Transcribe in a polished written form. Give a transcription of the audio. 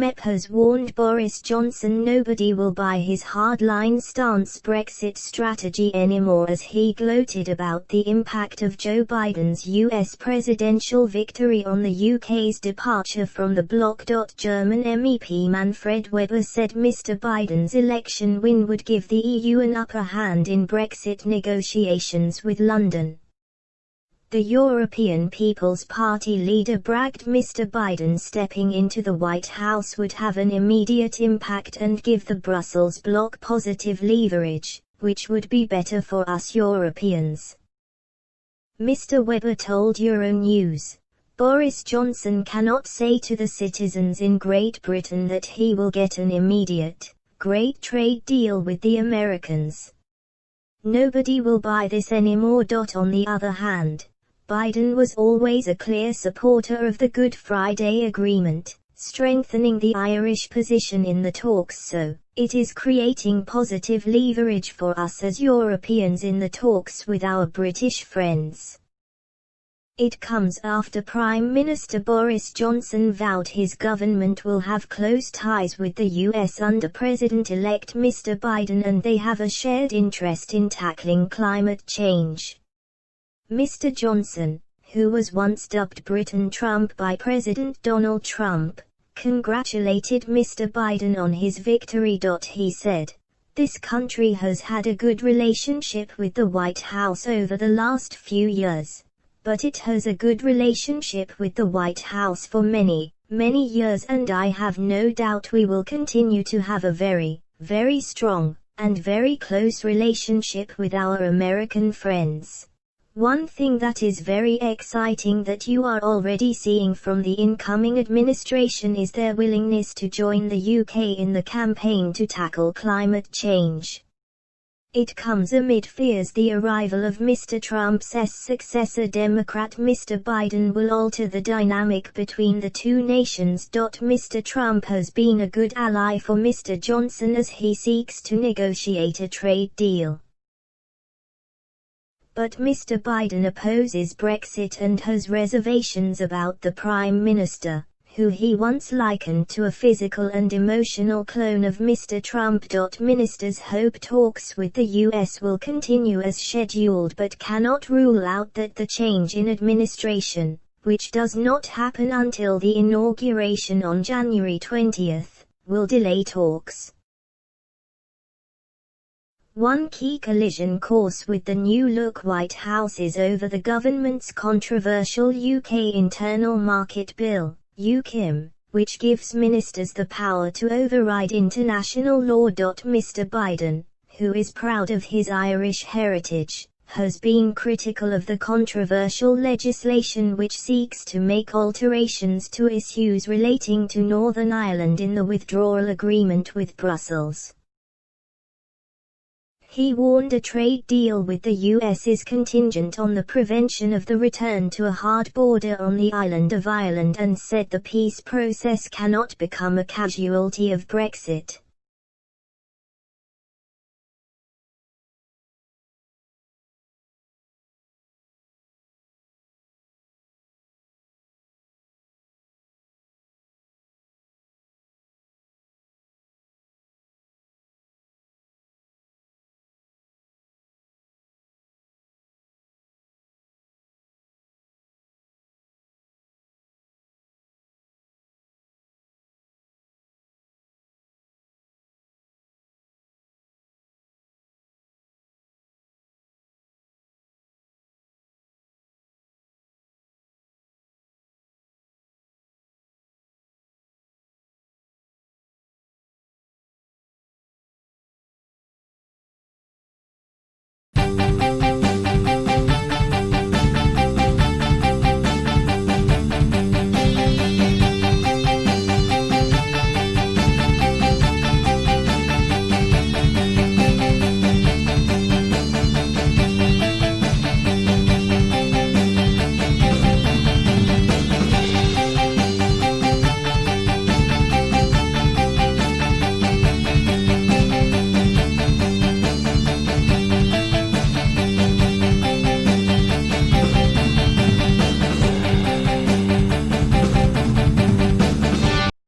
MEP has warned Boris Johnson nobody will buy his hardline stance Brexit strategy anymore as he gloated about the impact of Joe Biden's US presidential victory on the UK's departure from the bloc. German MEP Manfred Weber said Mr. Biden's election win would give the EU an upper hand in Brexit negotiations with London. The European People's Party leader bragged Mr. Biden stepping into the White House would have an immediate impact and give the Brussels bloc positive leverage, which would be better for us Europeans. Mr. Weber told Euronews, Boris Johnson cannot say to the citizens in Great Britain that he will get an immediate, great trade deal with the Americans. Nobody will buy this anymore. On the other hand, Biden was always a clear supporter of the Good Friday Agreement, strengthening the Irish position in the talks, so it is creating positive leverage for us as Europeans in the talks with our British friends. It comes after Prime Minister Boris Johnson vowed his government will have close ties with the US under President-elect Mr. Biden and they have a shared interest in tackling climate change. Mr. Johnson, who was once dubbed Britain Trump by President Donald Trump, congratulated Mr. Biden on his victory. He said, "This country has had a good relationship with the White House over the last few years, but it has a good relationship with the White House for many, many years and I have no doubt we will continue to have a very, very strong, and very close relationship with our American friends. One thing that is very exciting that you are already seeing from the incoming administration is their willingness to join the UK in the campaign to tackle climate change." It comes amid fears the arrival of Mr. Trump's successor Democrat Mr. Biden will alter the dynamic between the two nations. Mr. Trump has been a good ally for Mr. Johnson as he seeks to negotiate a trade deal. But Mr. Biden opposes Brexit and has reservations about the Prime Minister, who he once likened to a physical and emotional clone of Mr. Trump. Ministers hope talks with the US will continue as scheduled but cannot rule out that the change in administration, which does not happen until the inauguration on January 20, will delay talks. One key collision course with the new-look White House is over the government's controversial UK Internal Market Bill, UKIM, which gives ministers the power to override international law. Mr. Biden, who is proud of his Irish heritage, has been critical of the controversial legislation which seeks to make alterations to issues relating to Northern Ireland in the withdrawal agreement with Brussels. He warned a trade deal with the US is contingent on the prevention of the return to a hard border on the island of Ireland and said the peace process cannot become a casualty of Brexit.